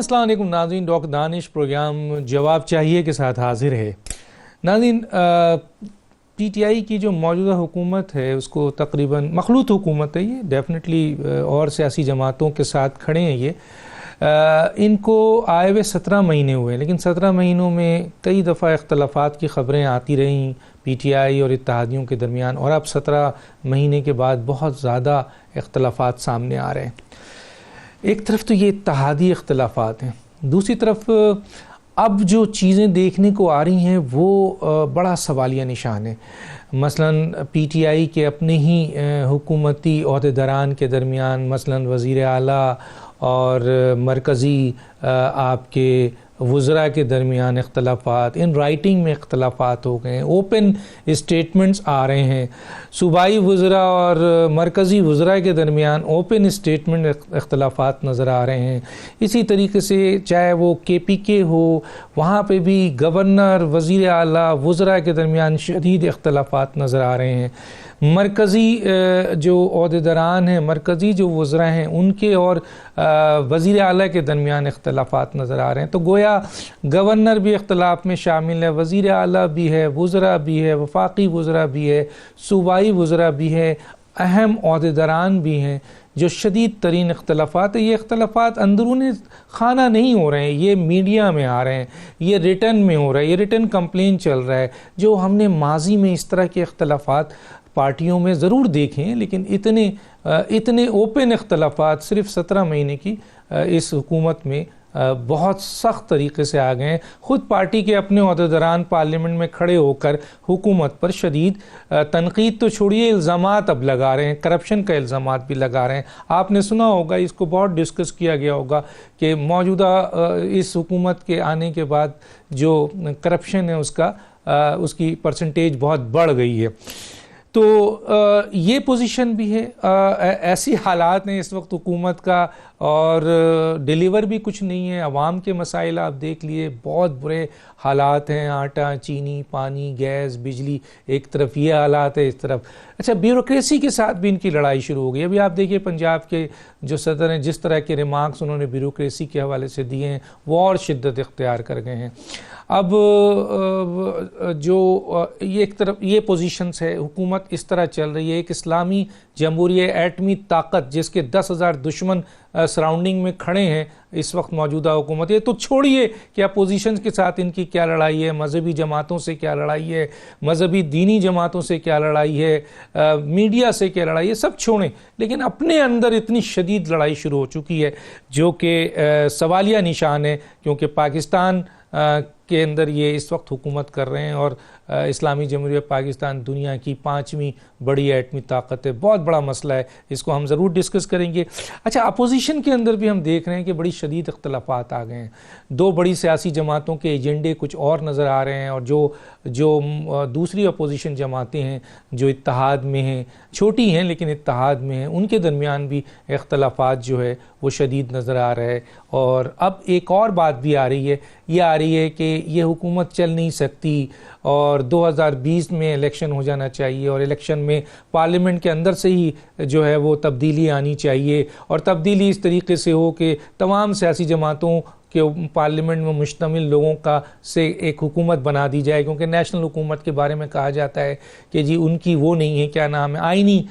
السلام علیکم ناظرین، ڈاکٹر دانش پروگرام جواب چاہیے کے ساتھ حاضر ہے۔ ناظرین، پی ٹی آئی کی جو موجودہ حکومت ہے اس کو تقریباً مخلوط حکومت ہے، یہ ڈیفینیٹلی اور سیاسی جماعتوں کے ساتھ کھڑے ہیں۔ یہ ان کو آئے ہوئے 17 مہینے ہوئے، لیکن 17 مہینوں میں کئی دفعہ اختلافات کی خبریں آتی رہیں پی ٹی آئی اور اتحادیوں کے درمیان، اور اب 17 مہینے کے بعد بہت زیادہ اختلافات سامنے آ رہے ہیں۔ ایک طرف تو یہ اتحادی اختلافات ہیں، دوسری طرف اب جو چیزیں دیکھنے کو آ رہی ہیں وہ بڑا سوالیہ نشان ہے۔ مثلاً پی ٹی آئی کے اپنے ہی حکومتی عہدیداران کے درمیان، مثلاً وزیر اعلیٰ اور مرکزی آپ کے وزراء کے درمیان اختلافات، ان رائٹنگ میں اختلافات ہو گئے ہیں، اوپن اسٹیٹمنٹس آ رہے ہیں، صوبائی وزراء اور مرکزی وزراء کے درمیان اوپن اسٹیٹمنٹ اختلافات نظر آ رہے ہیں۔ اسی طریقے سے چاہے وہ کے پی کے ہو، وہاں پہ بھی گورنر، وزیر اعلیٰ، وزراء کے درمیان شدید اختلافات نظر آ رہے ہیں۔ مرکزی جو عہدیداران ہیں، مرکزی جو وزراء ہیں، ان کے اور وزیر اعلیٰ کے درمیان اختلافات نظر آ رہے ہیں۔ تو گویا گورنر بھی اختلاف میں شامل ہے، وزیر اعلیٰ بھی ہے، وزراء بھی ہے، وفاقی وزراء بھی ہے، صوبائی وزراء بھی ہے، اہم عہدیداران بھی ہیں جو شدید ترین اختلافات ہیں۔ یہ اختلافات اندرون خانہ نہیں ہو رہے ہیں، یہ میڈیا میں آ رہے ہیں، یہ ریٹن میں ہو رہا ہے، یہ ریٹن کمپلین چل رہا ہے۔ جو ہم نے ماضی میں اس طرح کے اختلافات پارٹیوں میں ضرور دیکھے ہیں، لیکن اتنے اوپن اختلافات صرف 17 مہینے کی اس حکومت میں بہت سخت طریقے سے آ گئے ہیں۔ خود پارٹی کے اپنے عہدیداران پارلیمنٹ میں کھڑے ہو کر حکومت پر شدید تنقید تو چھوڑیے، الزامات اب لگا رہے ہیں، کرپشن کا الزامات بھی لگا رہے ہیں۔ آپ نے سنا ہوگا، اس کو بہت ڈسکس کیا گیا ہوگا کہ موجودہ اس حکومت کے آنے کے بعد جو کرپشن ہے اس کی پرسنٹیج بہت بڑھ گئی ہے۔ تو یہ پوزیشن بھی ہے، ایسی حالات ہیں اس وقت حکومت کا، اور ڈیلیور بھی کچھ نہیں ہے۔ عوام کے مسائل آپ دیکھ لیے، بہت برے حالات ہیں، آٹا، چینی، پانی، گیس، بجلی، ایک طرف یہ حالات ہے، اس طرف اچھا بیوروکریسی کے ساتھ بھی ان کی لڑائی شروع ہو گئی۔ ابھی آپ دیکھیے پنجاب کے جو صدر ہیں، جس طرح کے ریمارکس انہوں نے بیوروکریسی کے حوالے سے دیے ہیں وہ اور شدت اختیار کر گئے ہیں۔ اب جو ایک طرف یہ پوزیشنز ہے، حکومت اس طرح چل رہی ہے، ایک اسلامی جمہوریہ ایٹمی طاقت جس کے 10,000 دشمن سراؤنڈنگ میں کھڑے ہیں اس وقت موجودہ حکومت۔ یہ تو چھوڑیے کہ اپوزیشنز کے ساتھ ان کی کیا لڑائی ہے، مذہبی جماعتوں سے کیا لڑائی ہے، مذہبی دینی جماعتوں سے کیا لڑائی ہے، میڈیا سے کیا لڑائی ہے، سب چھوڑیں، لیکن اپنے اندر اتنی شدید لڑائی شروع ہو چکی ہے جو کہ سوالیہ نشان ہے، کیونکہ پاکستان کے اندر یہ اس وقت حکومت کر رہے ہیں، اور اسلامی جمہوریہ پاکستان دنیا کی 5ویں بڑی ایٹمی طاقت ہے۔ بہت بڑا مسئلہ ہے، اس کو ہم ضرور ڈسکس کریں گے۔ اچھا، اپوزیشن کے اندر بھی ہم دیکھ رہے ہیں کہ بڑی شدید اختلافات آ گئے ہیں۔ دو بڑی سیاسی جماعتوں کے ایجنڈے کچھ اور نظر آ رہے ہیں، اور جو دوسری اپوزیشن جماعتیں ہیں جو اتحاد میں ہیں، چھوٹی ہیں لیکن اتحاد میں ہیں، ان کے درمیان بھی اختلافات جو ہے وہ شدید نظر آ رہا ہے۔ اور اب ایک اور بات بھی آ رہی ہے کہ یہ حکومت چل نہیں سکتی، اور 2020 میں الیکشن ہو جانا چاہیے، اور الیکشن میں پارلیمنٹ کے اندر سے ہی جو ہے وہ تبدیلی آنی چاہیے، اور تبدیلی اس طریقے سے ہو کہ تمام سیاسی جماعتوں کہ پارلیمنٹ میں مشتمل لوگوں کا سے ایک حکومت بنا دی جائے، کیونکہ نیشنل حکومت کے بارے میں کہا جاتا ہے کہ جی ان کی وہ نہیں ہے، کیا نام ہے، آئینی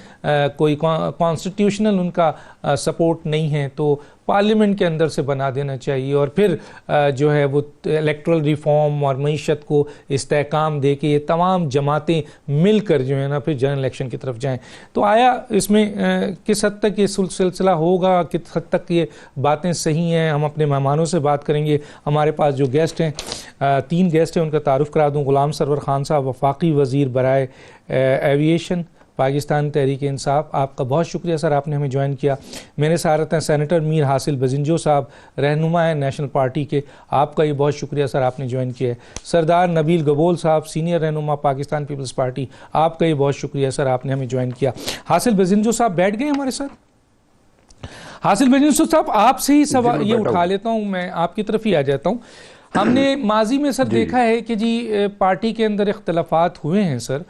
کوئی کانسٹیٹیوشنل ان کا سپورٹ نہیں ہے، تو پارلیمنٹ کے اندر سے بنا دینا چاہیے، اور پھر جو ہے وہ الیکٹرل ریفارم اور معیشت کو استحکام دے کے یہ تمام جماعتیں مل کر جو ہے نا پھر جنرل الیکشن کی طرف جائیں۔ تو آیا اس میں کس حد تک یہ سلسلہ ہوگا، کس حد تک یہ باتیں صحیح ہیں؟ ہم اپنے مہمانوں سے بات کریں گے۔ ہمارے پاس جو گیسٹ ہیں، 3 گیسٹ ہیں، ان کا تعارف کرا دوں۔ غلام سرور خان صاحب، وفاقی وزیر برائے ایویشن، پاکستان تحریک انصاف، آپ کا بہت شکریہ سر، آپ نے ہمیں جوائن کیا۔ میرے ساتھ ہیں سینیٹر میر حاصل بزنجو صاحب، رہنما ہیں نیشنل پارٹی کے، آپ کا یہ بہت شکریہ سر، آپ نے جوائن کیا ہے۔ سردار نبیل گبول صاحب، سینئر رہنما پاکستان پیپلز پارٹی، آپ کا یہ بہت شکریہ سر، آپ نے ہمیں جوائن کیا۔ حاصل بزنجو صاحب بیٹھ گئے ہمارے ساتھ؟ حاصل بزنجو صاحب، آپ سے ہی سوال یہ اٹھا لیتا ہوں، میں آپ کی طرف ہی آ جاتا ہوں۔ ہم نے ماضی میں سر دیکھا ہے کہ جی پارٹی کے اندر اختلافات ہوئے ہیں سر،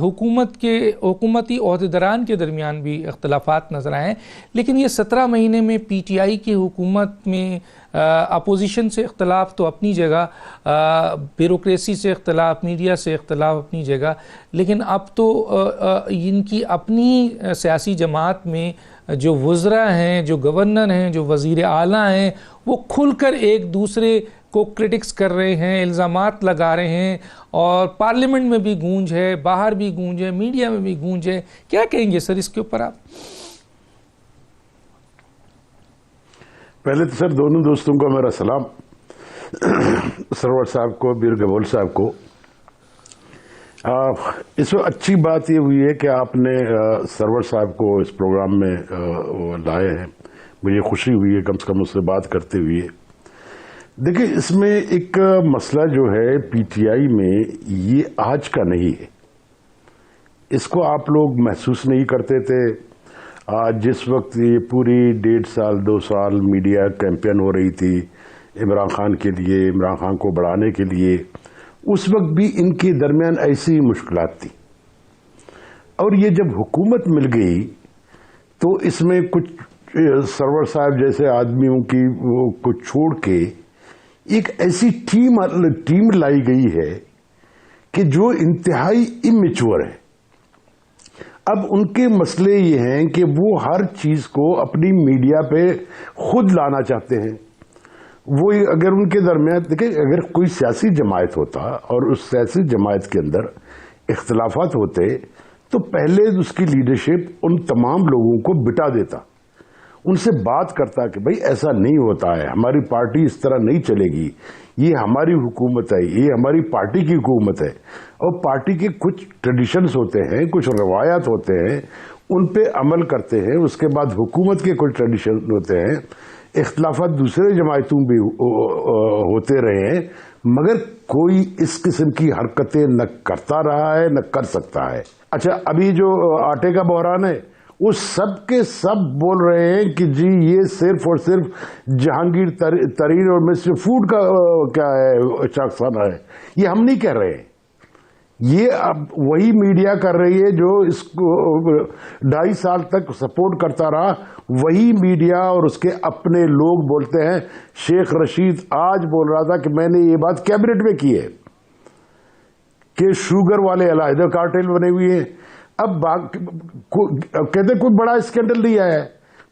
حکومتی عہدیداران کے درمیان بھی اختلافات نظر آئے ہیں، لیکن یہ 17 مہینے میں پی ٹی آئی کی حکومت میں اپوزیشن سے اختلاف تو اپنی جگہ، بیوروکریسی سے اختلاف، میڈیا سے اختلاف اپنی جگہ، لیکن اب تو ان کی اپنی سیاسی جماعت میں جو وزراء ہیں، جو گورنر ہیں، جو وزیر اعلیٰ ہیں، وہ کھل کر ایک دوسرے کو کرٹکس کر رہے ہیں، الزامات لگا رہے ہیں، اور پارلیمنٹ میں بھی گونج ہے، باہر بھی گونج ہے، میڈیا میں بھی گونج ہے. کیا کہیں گے سر اس کے اوپر آپ؟ پہلے تو سر دونوں دوستوں کو میرا سلام، سرور صاحب کو، بیر گبول صاحب کو. اس وقت اچھی بات یہ ہوئی ہے کہ آپ نے سرور صاحب کو اس پروگرام میں لائے ہیں. مجھے خوشی ہوئی ہے کم سے کم اس سے بات کرتے ہوئے. دیکھیں، اس میں ایک مسئلہ جو ہے پی ٹی آئی میں، یہ آج کا نہیں ہے. اس کو آپ لوگ محسوس نہیں کرتے تھے جس وقت یہ پوری 1.5 سال 2 سال میڈیا کیمپین ہو رہی تھی عمران خان کے لیے، عمران خان کو بڑھانے کے لیے. اس وقت بھی ان کے درمیان ایسی مشکلات تھی، اور یہ جب حکومت مل گئی تو اس میں کچھ سرور صاحب جیسے آدمیوں کی کو چھوڑ کے ایک ایسی ٹیم لائی گئی ہے کہ جو انتہائی امیچور ہے. اب ان کے مسئلے یہ ہیں کہ وہ ہر چیز کو اپنی میڈیا پہ خود لانا چاہتے ہیں. وہ اگر ان کے درمیان دیکھیں، اگر کوئی سیاسی جماعت ہوتا اور اس سیاسی جماعت کے اندر اختلافات ہوتے تو پہلے اس کی لیڈرشپ ان تمام لوگوں کو بٹا دیتا، ان سے بات کرتا کہ بھائی ایسا نہیں ہوتا ہے، ہماری پارٹی اس طرح نہیں چلے گی، یہ ہماری حکومت ہے، یہ ہماری پارٹی کی حکومت ہے. اور پارٹی کے کچھ ٹریڈیشنز ہوتے ہیں، کچھ روایات ہوتے ہیں، ان پہ عمل کرتے ہیں. اس کے بعد حکومت کے کچھ ٹریڈیشن ہوتے ہیں. اختلافات دوسرے جماعتوں بھی ہوتے رہے ہیں، مگر کوئی اس قسم کی حرکتیں نہ کرتا رہا ہے نہ کر سکتا ہے. اچھا، ابھی جو آٹے کا بحران ہے، وہ سب کے سب بول رہے ہیں کہ جی یہ صرف اور صرف جہانگیر ترین اور مسٹر فوڈ کا کیا ہے چاکسانہ ہے. یہ ہم نہیں کہہ رہے ہیں، یہ اب وہی میڈیا کر رہی ہے جو اس کو 2.5 سال تک سپورٹ کرتا رہا. وہی میڈیا اور اس کے اپنے لوگ بولتے ہیں. شیخ رشید آج بول رہا تھا کہ میں نے یہ بات کیبنٹ میں کی ہے کہ شوگر والے علیحدہ کارٹیل بنے ہوئے ہیں. اب کہتے کوئی بڑا اسکینڈل نہیں آیا ہے.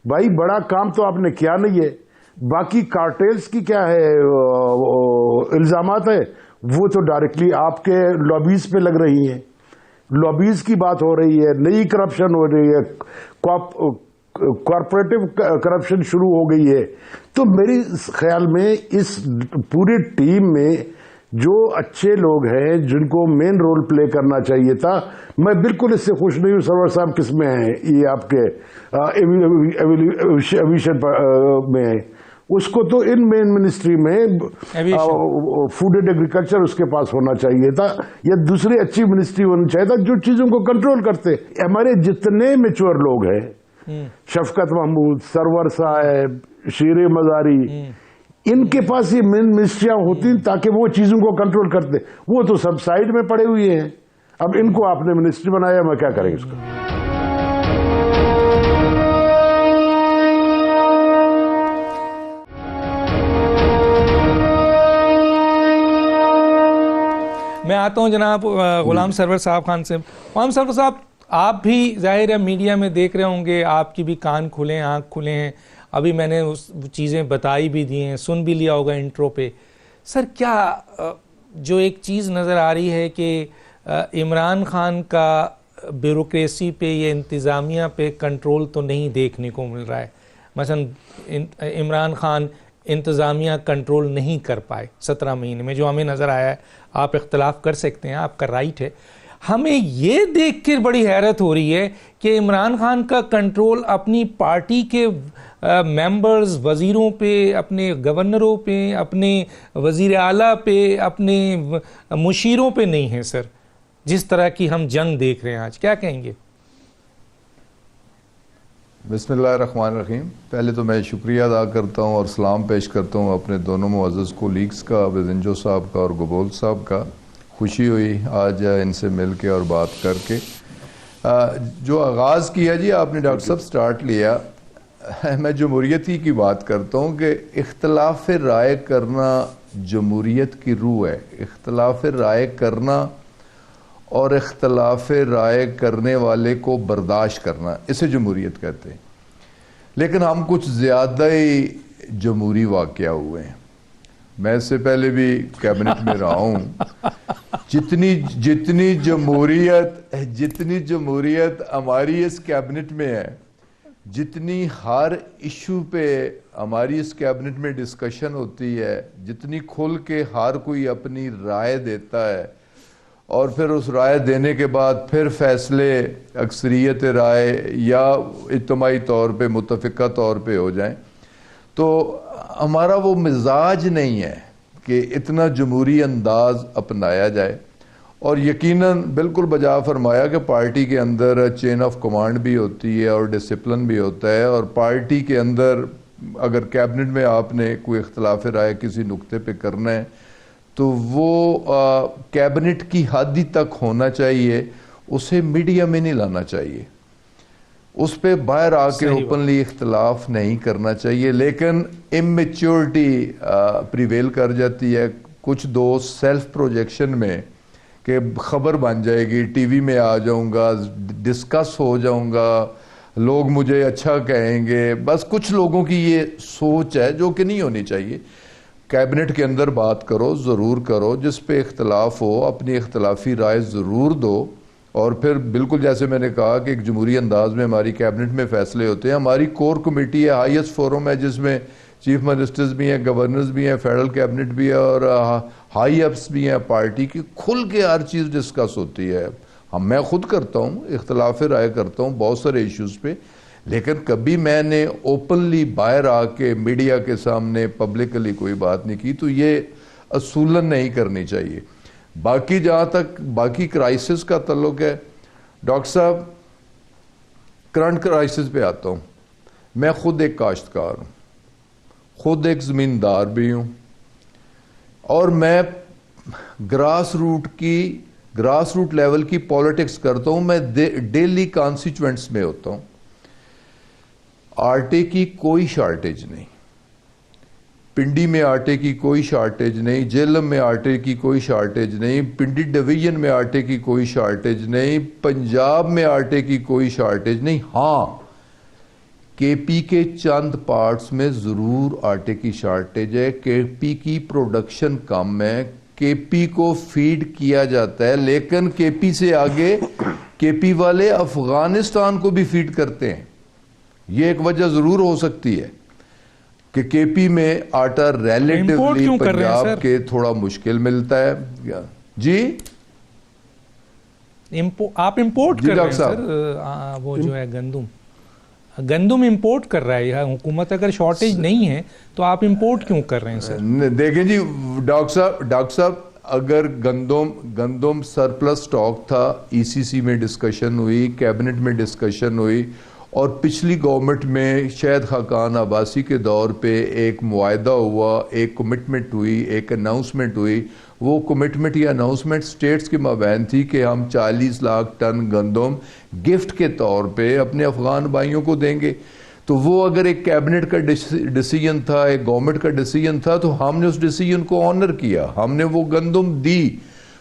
بھائی بڑا کام تو آپ نے کیا نہیں ہے. باقی کارٹیلز کی کیا ہے الزامات ہے، وہ تو ڈائریکٹلی آپ کے لابیز پہ لگ رہی ہیں. لابیز کی بات ہو رہی ہے، نئی کرپشن ہو رہی ہے، کارپوریٹو کرپشن شروع ہو گئی ہے. تو میری خیال میں اس پوری ٹیم میں جو اچھے لوگ ہیں جن کو مین رول پلے کرنا چاہیے تھا، میں بالکل اس سے خوش نہیں ہوں. سرور صاحب کس میں ہیں؟ یہ آپ کے ایویشن میں ہیں. اس کو تو ان مین منسٹری میں فوڈ اینڈ ایگریکلچر اس کے پاس ہونا چاہیے تھا، یا دوسری اچھی منسٹری ہونی چاہیے تھا جو چیزوں کو کنٹرول کرتے. ہمارے جتنے میچور لوگ ہیں، شفقت محمود، سرور صاحب، شیر مزاری، ان کے پاس یہ مین منسٹریاں ہوتی تاکہ وہ چیزوں کو کنٹرول کرتے. وہ تو سب سائڈ میں پڑے ہوئے ہیں. اب ان کو آپ نے منسٹری بنایا، میں کیا کریں اس کو. میں آتا ہوں جناب غلام سرور صاحب خان سے. غلام سرور صاحب، آپ بھی ظاہر ہے میڈیا میں دیکھ رہے ہوں گے، آپ کی بھی کان کھلے ہیں، آنکھ کھلے ہیں. ابھی میں نے اس چیزیں بتائی بھی دی ہیں، سن بھی لیا ہوگا انٹرو پہ. سر، کیا جو ایک چیز نظر آ رہی ہے کہ عمران خان کا بیوروکریسی پہ یا انتظامیہ پہ کنٹرول تو نہیں دیکھنے کو مل رہا ہے. مثلا عمران خان انتظامیہ کنٹرول نہیں کر پائے 17 مہینے میں، جو ہمیں نظر آیا ہے. آپ اختلاف کر سکتے ہیں، آپ کا رائٹ ہے. ہمیں یہ دیکھ کر بڑی حیرت ہو رہی ہے کہ عمران خان کا کنٹرول اپنی پارٹی کے ممبرز، وزیروں پہ، اپنے گورنروں پہ، اپنے وزیر اعلیٰ پہ، اپنے مشیروں پہ نہیں ہے سر. جس طرح کی ہم جنگ دیکھ رہے ہیں آج، کیا کہیں گے؟ بسم اللہ الرحمن الرحیم. پہلے تو میں شکریہ ادا کرتا ہوں اور سلام پیش کرتا ہوں اپنے دونوں معزز کولیگز کا, بزنجو صاحب کا اور گبول صاحب کا. خوشی ہوئی آج ان سے مل کے اور بات کر کے. جو آغاز کیا جی آپ نے ڈاکٹر صاحب سٹارٹ لیا, میں جمہوریت ہی کی بات کرتا ہوں کہ اختلاف رائے کرنا جمہوریت کی روح ہے. اختلاف رائے کرنا اور اختلاف رائے کرنے والے کو برداشت کرنا, اسے جمہوریت کہتے ہیں. لیکن ہم کچھ زیادہ ہی جمہوری واقعہ ہوئے ہیں. میں اس سے پہلے بھی کیبنٹ میں رہا ہوں. جتنی جمہوریت ہماری اس کیبنٹ میں ہے, جتنی ہر ایشو پہ ہماری اس کیبنٹ میں ڈسکشن ہوتی ہے, جتنی کھل کے ہر کوئی اپنی رائے دیتا ہے اور پھر اس رائے دینے کے بعد پھر فیصلے اکثریت رائے یا اجتماعی طور پہ متفقہ طور پہ ہو جائیں, تو ہمارا وہ مزاج نہیں ہے کہ اتنا جمہوری انداز اپنایا جائے. اور یقیناً بالکل بجا فرمایا کہ پارٹی کے اندر چین آف کمانڈ بھی ہوتی ہے اور ڈسپلن بھی ہوتا ہے, اور پارٹی کے اندر اگر کیبنٹ میں آپ نے کوئی اختلاف رائے کسی نقطے پہ کرنا ہے تو وہ کیبنٹ کی حد ہی تک ہونا چاہیے, اسے میڈیا میں نہیں لانا چاہیے, اس پہ باہر آ کے اوپنلی اختلاف نہیں کرنا چاہیے. لیکن امیچورٹی پریویل کر جاتی ہے. کچھ دوست سیلف پروجیکشن میں کہ خبر بن جائے گی, ٹی وی میں آ جاؤں گا, ڈسکس ہو جاؤں گا, لوگ مجھے اچھا کہیں گے, بس کچھ لوگوں کی یہ سوچ ہے جو کہ نہیں ہونی چاہیے. کیبنٹ کے اندر بات کرو, ضرور کرو, جس پہ اختلاف ہو اپنی اختلافی رائے ضرور دو, اور پھر بالکل جیسے میں نے کہا کہ ایک جمہوری انداز میں ہماری کیبنٹ میں فیصلے ہوتے ہیں. ہماری کور کمیٹی ہے, ہائیسٹ فورم ہے, جس میں چیف منسٹرز بھی ہیں, گورنرز بھی ہیں, فیڈرل کیبنٹ بھی ہے اور ہائی اپس بھی ہیں پارٹی کی. کھل کے ہر چیز ڈسکس ہوتی ہے. میں خود کرتا ہوں, اختلاف رائے کرتا ہوں بہت سارے ایشوز پہ, لیکن کبھی میں نے اوپنلی باہر آ کے میڈیا کے سامنے پبلکلی کوئی بات نہیں کی. تو یہ اصولاً نہیں کرنی چاہیے. باقی جہاں تک باقی کرائسس کا تعلق ہے, ڈاکٹر صاحب کرنٹ کرائسس پہ آتا ہوں. میں خود ایک کاشتکار ہوں, خود ایک زمیندار بھی ہوں, اور میں گراس روٹ لیول کی پالیٹکس کرتا ہوں. میں ڈیلی کانسٹیچوئنٹس میں ہوتا ہوں. آٹے کی کوئی شارٹیج نہیں, پنڈی میں آٹے کی کوئی شارٹیج نہیں, جیلم میں آٹے کی کوئی شارٹیج نہیں, پنڈی ڈویژن میں آٹے کی کوئی شارٹیج نہیں, پنجاب میں آٹے کی کوئی شارٹیج نہیں. ہاں, کے پی کے چند پارٹس میں ضرور آٹے کی شارٹیج ہے. کے پی کی پروڈکشن کم ہے, کے پی کو فیڈ کیا جاتا ہے, لیکن کے پی سے آگے کے پی والے افغانستان کو بھی فیڈ کرتے ہیں. یہ ایک وجہ ضرور ہو سکتی ہے کہ کے پی میں آٹا ریلیٹیولی پنجاب کے تھوڑا مشکل ملتا ہے. جی آپ امپورٹ کر رہے ہیں سر, وہ جو ہے گندم امپورٹ کر رہا ہے حکومت. اگر شارٹیج نہیں ہے تو آپ امپورٹ کیوں کر رہے ہیں سر؟ دیکھیں جی ڈاکٹر صاحب, اگر گندم سرپلس سٹاک تھا, ای سی سی میں ڈسکشن ہوئی, کیبنٹ میں ڈسکشن ہوئی, اور پچھلی گورنمنٹ میں شاہد خاقان عباسی کے دور پہ ایک معاہدہ ہوا, ایک کمٹمنٹ ہوئی, ایک اناؤنسمنٹ ہوئی. وہ کمٹمنٹ یا اناؤنسمنٹ سٹیٹس کے مابین تھی کہ ہم 40 لاکھ ٹن گندم گفٹ کے طور پہ اپنے افغان بھائیوں کو دیں گے. تو وہ اگر ایک کیبنٹ کا ڈیسیجن تھا, ایک گورنمنٹ کا ڈیسیجن تھا, تو ہم نے اس ڈیسیجن کو آنر کیا, ہم نے وہ گندم دی.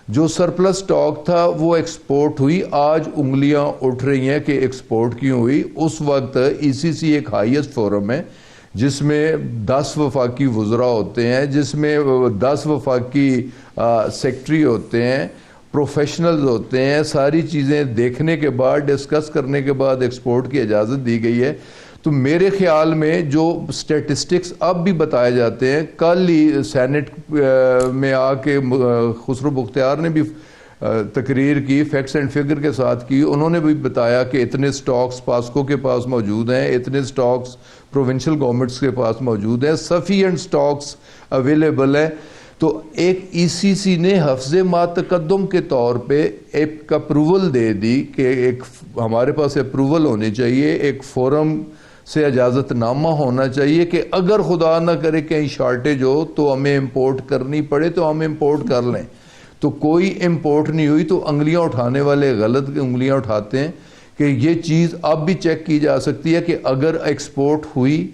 جو سرپلس سٹاک تھا وہ ایکسپورٹ ہوئی. آج انگلیاں اٹھ رہی ہیں کہ ایکسپورٹ کیوں ہوئی. اس وقت ای سی سی ایک ہائیسٹ فورم ہے جس میں 10 وفاقی وزراء ہوتے ہیں, جس میں 10 وفاقی سیکٹری ہوتے ہیں, پروفیشنلز ہوتے ہیں. ساری چیزیں دیکھنے کے بعد, ڈسکس کرنے کے بعد ایکسپورٹ کی اجازت دی گئی ہے. تو میرے خیال میں جو سٹیٹسٹکس اب بھی بتائے جاتے ہیں, کل ہی سینٹ میں آ کے خسرو بختیار نے بھی تقریر کی, فیکٹس اینڈ فگر کے ساتھ کی. انہوں نے بھی بتایا کہ اتنے سٹاکس پاسکو کے پاس موجود ہیں, اتنے سٹاکس پروونشل گورنمنٹس کے پاس موجود ہیں, سفیشینٹ سٹاکس اویلیبل ہیں. تو ایک ای سی سی نے حفظ ما تقدم کے طور پہ ایک اپروول دے دی کہ ایک ہمارے پاس اپروول ہونی چاہیے، ایک فورم سے اجازت نامہ ہونا چاہیے کہ اگر خدا نہ کرے کہیں شارٹیج ہو تو ہمیں امپورٹ کرنی پڑے تو ہم امپورٹ کر لیں. تو کوئی امپورٹ نہیں ہوئی، تو انگلیاں اٹھانے والے غلط انگلیاں اٹھاتے ہیں کہ یہ چیز اب بھی چیک کی جا سکتی ہے کہ اگر ایکسپورٹ ہوئی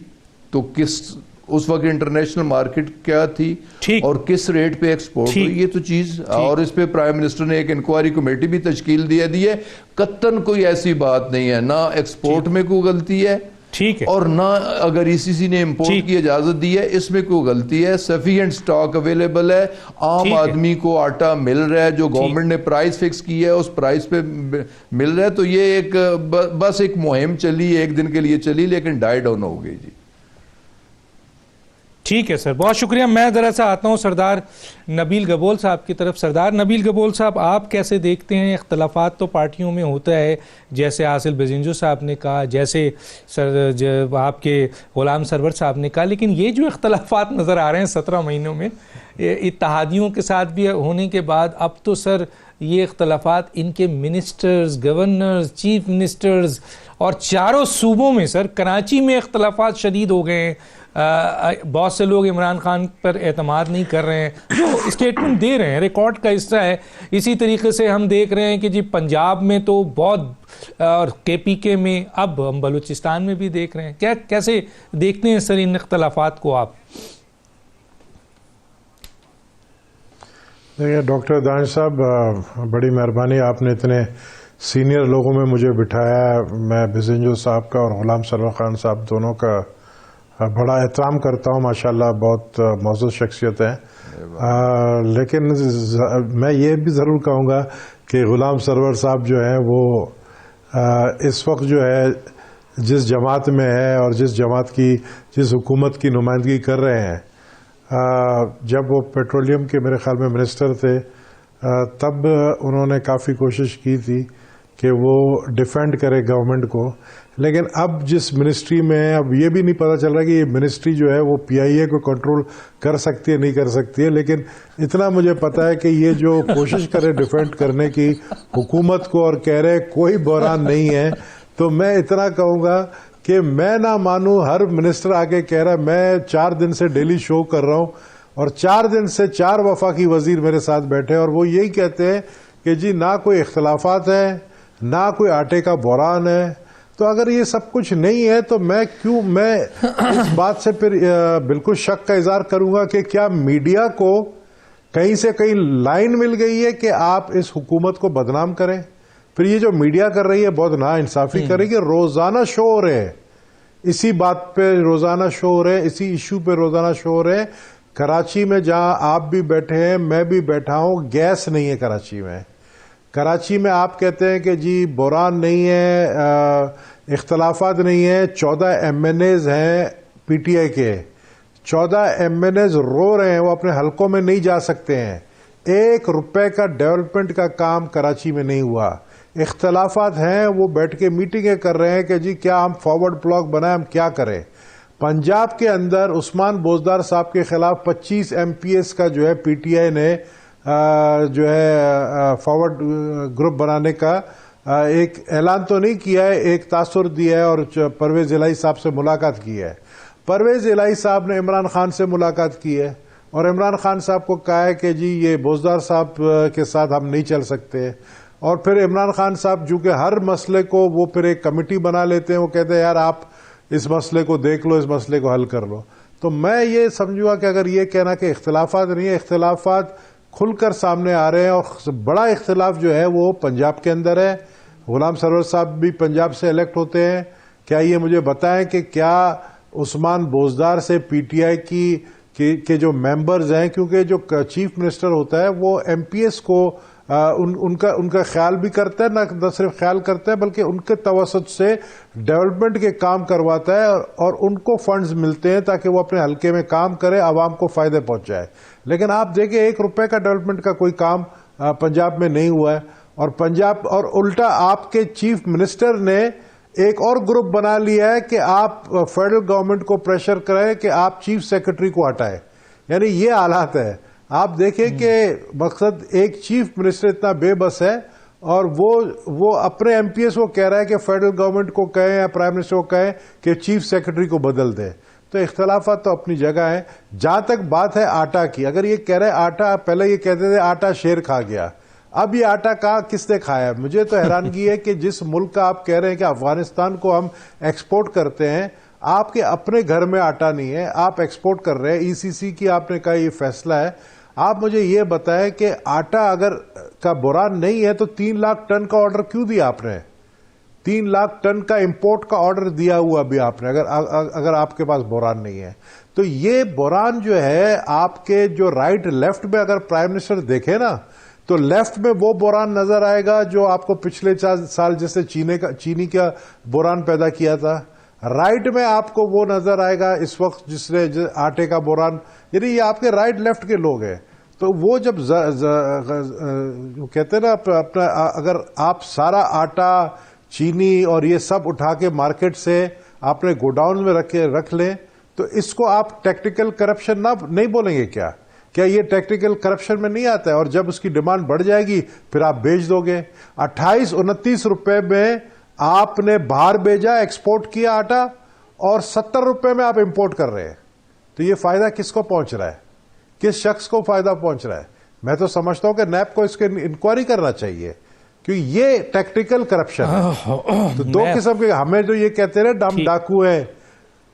تو کس اس وقت انٹرنیشنل مارکیٹ کیا تھی اور کس ریٹ پہ ایکسپورٹ ہوئی. یہ تو چیز، اور اس پہ پرائم منسٹر نے ایک انکوائری کمیٹی بھی تشکیل دی ہے. قطعاً کوئی ایسی بات نہیں ہے، نہ ایکسپورٹ میں کوئی غلطی ہے اور نہ اگر ای سی سی نے امپورٹ کی اجازت دی ہے اس میں کوئی غلطی ہے. سفیشینٹ سٹاک اویلیبل ہے، عام آدمی کو آٹا مل رہا ہے، جو گورنمنٹ نے پرائز فکس کی ہے اس پرائز پہ مل رہا ہے. تو یہ ایک بس ایک مہم چلی، ایک دن کے لیے چلی، لیکن ڈائی ڈاؤن ہو گئی. جی ٹھیک ہے سر، بہت شکریہ. میں ذرا سا آتا ہوں سردار نبیل گبول صاحب کی طرف. سردار نبیل گبول صاحب، آپ کیسے دیکھتے ہیں؟ اختلافات تو پارٹیوں میں ہوتا ہے، جیسے حاصل بزنجو صاحب نے کہا، جیسے آپ کے غلام سرور صاحب نے کہا، لیکن یہ جو اختلافات نظر آ رہے ہیں 17 مہینوں میں اتحادیوں کے ساتھ بھی ہونے کے بعد، اب تو سر یہ اختلافات ان کے منسٹرز، گورنرز، چیف منسٹرز اور چاروں صوبوں میں، سر کراچی میں اختلافات شدید ہو گئے ہیں. بہت سے لوگ عمران خان پر اعتماد نہیں کر رہے ہیں، جو اسٹیٹمنٹ دے رہے ہیں ریکارڈ کا حصہ ہے. اسی طریقے سے ہم دیکھ رہے ہیں کہ جی پنجاب میں تو بہت، اور کے پی کے میں، اب ہم بلوچستان میں بھی دیکھ رہے ہیں. کیسے دیکھتے ہیں سر ان اختلافات کو آپ؟ دیکھیے ڈاکٹر دانش صاحب، بڑی مہربانی، آپ نے اتنے سینئر لوگوں میں مجھے بٹھایا. میں بزنجو صاحب کا اور غلام سرور خان صاحب دونوں کا بڑا احترام کرتا ہوں، ماشاءاللہ بہت معزز شخصیت ہیں. لیکن میں یہ بھی ضرور کہوں گا کہ غلام سرور صاحب جو ہیں وہ اس وقت جو ہے جس جماعت میں ہے اور جس جماعت کی، جس حکومت کی نمائندگی کر رہے ہیں، جب وہ پیٹرولیم کے میرے خیال میں منسٹر تھے تب انہوں نے کافی کوشش کی تھی کہ وہ ڈیفینڈ کرے گورنمنٹ کو. لیکن اب جس منسٹری میں ہے، اب یہ بھی نہیں پتہ چل رہا کہ یہ منسٹری جو ہے وہ پی آئی اے کو کنٹرول کر سکتی ہے نہیں کر سکتی ہے. لیکن اتنا مجھے پتا ہے کہ یہ جو کوشش کرے ڈیفینڈ کرنے کی حکومت کو اور کہہ رہے کوئی بحران نہیں ہے، تو میں اتنا کہوں گا کہ میں نہ مانوں. ہر منسٹر آگے کہہ رہا ہے میں 4 دن سے ڈیلی شو کر رہا ہوں اور 4 دن سے 4 وفاقی وزیر میرے ساتھ بیٹھے اور وہ یہی کہتے ہیں کہ جی نہ کوئی اختلافات ہیں، نہ کوئی آٹے کا بحران ہے. تو اگر یہ سب کچھ نہیں ہے تو میں اس بات سے پھر بالکل شک کا اظہار کروں گا کہ کیا میڈیا کو کہیں سے کہیں لائن مل گئی ہے کہ آپ اس حکومت کو بدنام کریں. پھر یہ جو میڈیا کر رہی ہے بہت ناانصافی کر رہی ہے کہ روزانہ شو ہو رہے ہیں، اسی بات پہ روزانہ شو ہو رہے ہیں، اسی ایشو پہ روزانہ شو ہو رہے ہیں. کراچی میں جہاں آپ بھی بیٹھے ہیں، میں بھی بیٹھا ہوں، گیس نہیں ہے کراچی میں. کراچی میں آپ کہتے ہیں کہ جی بحران نہیں ہے، اختلافات نہیں ہیں. 14 ایم این ایز ہیں پی ٹی آئی کے، 14 ایم این ایز رو رہے ہیں، وہ اپنے حلقوں میں نہیں جا سکتے ہیں. 1 روپے کا ڈیولپمنٹ کا کام کراچی میں نہیں ہوا. اختلافات ہیں، وہ بیٹھ کے میٹنگیں کر رہے ہیں کہ جی کیا ہم فارورڈ بلاک بنائیں، ہم کیا کریں. پنجاب کے اندر عثمان بوزدار صاحب کے خلاف 25 ایم پی ایس کا جو ہے پی ٹی آئی نے جو ہے فارورڈ گروپ بنانے کا ایک اعلان تو نہیں کیا ہے، ایک تاثر دیا ہے اور پرویز الہی صاحب سے ملاقات کی ہے. پرویز الہی صاحب نے عمران خان سے ملاقات کی ہے اور عمران خان صاحب کو کہا ہے کہ جی یہ بوزدار صاحب کے ساتھ ہم نہیں چل سکتے. اور پھر عمران خان صاحب جو کہ ہر مسئلے کو وہ پھر ایک کمیٹی بنا لیتے ہیں، وہ کہتے ہیں یار آپ اس مسئلے کو دیکھ لو، اس مسئلے کو حل کر لو. تو میں یہ سمجھوں گا کہ اگر یہ کہنا کہ اختلافات نہیں ہے، اختلافات کھل کر سامنے آ رہے ہیں. اور بڑا اختلاف جو ہے وہ پنجاب کے اندر ہے. غلام سرور صاحب بھی پنجاب سے الیکٹ ہوتے ہیں. کیا یہ مجھے بتائیں کہ کیا عثمان بوزدار سے پی ٹی آئی کے جو ممبرز ہیں، کیونکہ جو چیف منسٹر ہوتا ہے وہ ایم پی ایس کو ان کا خیال بھی کرتا ہے، نہ صرف خیال کرتا ہے بلکہ ان کے توسط سے ڈیولپمنٹ کے کام کرواتا ہے اور ان کو فنڈز ملتے ہیں تاکہ وہ اپنے حلقے میں کام کرے، عوام کو فائدے پہنچائے. لیکن آپ دیکھیں 1 روپے کا ڈیولپمنٹ کا کوئی کام پنجاب میں نہیں ہوا ہے. اور پنجاب اور الٹا آپ کے چیف منسٹر نے ایک اور گروپ بنا لیا ہے کہ آپ فیڈرل گورنمنٹ کو پریشر کریں کہ آپ چیف سیکرٹری کو ہٹائیں. یعنی یہ حالات ہے. آپ دیکھیں کہ مقصد ایک چیف منسٹر اتنا بے بس ہے اور وہ اپنے ایم پی ایس کو کہہ رہا ہے کہ فیڈرل گورنمنٹ کو کہیں یا پرائم منسٹر کو کہیں کہ چیف سیکرٹری کو بدل دے. تو اختلافات تو اپنی جگہ ہیں. جہاں تک بات ہے آٹا کی, اگر یہ کہہ رہے آٹا, پہلے یہ کہتے تھے آٹا شیر کھا گیا, اب یہ آٹا کس نے کھایا؟ مجھے تو حیرانگی ہے کہ جس ملک کا آپ کہہ رہے ہیں کہ افغانستان کو ہم ایکسپورٹ کرتے ہیں, آپ کے اپنے گھر میں آٹا نہیں ہے, آپ ایکسپورٹ کر رہے ہیں. ای سی سی کی آپ نے کہا یہ فیصلہ ہے. آپ مجھے یہ بتائیں کہ آٹا اگر کا بحران نہیں ہے تو 3 لاکھ ٹن کا آرڈر کیوں دیا آپ نے؟ 3 لاکھ ٹن کا امپورٹ کا آرڈر دیا ہوا بھی آپ نے, اگر آپ کے پاس بحران نہیں ہے. تو یہ بحران جو ہے آپ کے جو رائٹ لیفٹ میں اگر پرائم منسٹر دیکھے نا, تو لیفٹ میں وہ بحران نظر آئے گا جو آپ کو پچھلے 4 سال جیسے چینی کا بحران پیدا کیا تھا. رائٹ میں آپ کو وہ نظر آئے گا اس وقت جس نے آٹے کا بحران, یعنی یہ آپ کے رائٹ لیفٹ کے لوگ ہیں. تو وہ جب کہتے ہیں نا اپنا, اگر آپ سارا آٹا چینی اور یہ سب اٹھا کے مارکیٹ سے اپنے گوڈاؤن میں رکھ لیں, تو اس کو آپ ٹیکٹیکل کرپشن نہیں بولیں گے کیا؟ کیا یہ ٹیکٹیکل کرپشن میں نہیں آتا ہے؟ اور جب اس کی ڈیمانڈ بڑھ جائے گی پھر آپ بیچ دو گے. 28-29 روپے میں آپ نے باہر بھیجا, ایکسپورٹ کیا آٹا, اور 70 روپے میں آپ امپورٹ کر رہے ہیں. تو یہ فائدہ کس کو پہنچ رہا ہے؟ کس شخص کو فائدہ پہنچ رہا ہے؟ میں تو سمجھتا ہوں کہ نیب کو اس کے انکوائری کرنا چاہیے, کیونکہ یہ ٹیکٹیکل کرپشن ہے. تو 2 قسم کے, ہمیں جو یہ کہتے ہیں ہم ڈاکو ہیں,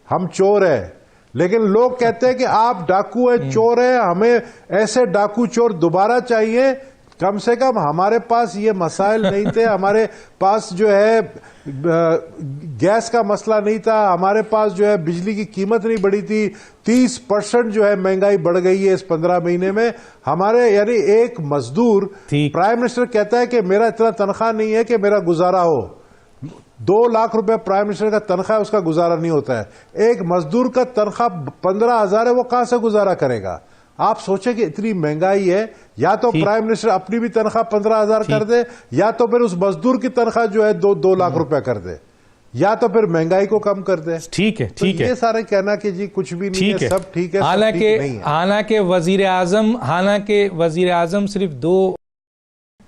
ہم چور ہیں, لیکن لوگ کہتے ہیں کہ آپ ڈاکو ہیں, چور ہیں, ہمیں ایسے ڈاکو چور دوبارہ چاہیے. کم سے کم ہمارے پاس یہ مسائل نہیں تھے, ہمارے پاس جو ہے گیس کا مسئلہ نہیں تھا, ہمارے پاس جو ہے بجلی کی قیمت نہیں بڑھی تھی. 30% جو ہے مہنگائی بڑھ گئی ہے اس 15 مہینے میں. ہمارے یعنی ایک مزدور, پرائم منسٹر کہتا ہے کہ میرا اتنا تنخواہ نہیں ہے کہ میرا گزارا ہو. 2 لاکھ روپے پرائم منسٹر کا تنخواہ ہے, اس کا گزارا نہیں ہوتا ہے. ایک مزدور کا تنخواہ 15,000 ہے, وہ کہاں سے گزارا کرے گا؟ آپ سوچیں کہ اتنی مہنگائی ہے, یا تو پرائم منسٹر اپنی بھی تنخواہ 15,000 کر دے, یا تو پھر اس مزدور کی تنخواہ جو ہے 2 لاکھ روپے کر دے, یا تو پھر مہنگائی کو کم کر دے. ٹھیک ہے, ٹھیک ہے. یہ سارے کہنا کہ جی کچھ بھی نہیں ہے, سب ٹھیک ہے, حالانکہ وزیر اعظم صرف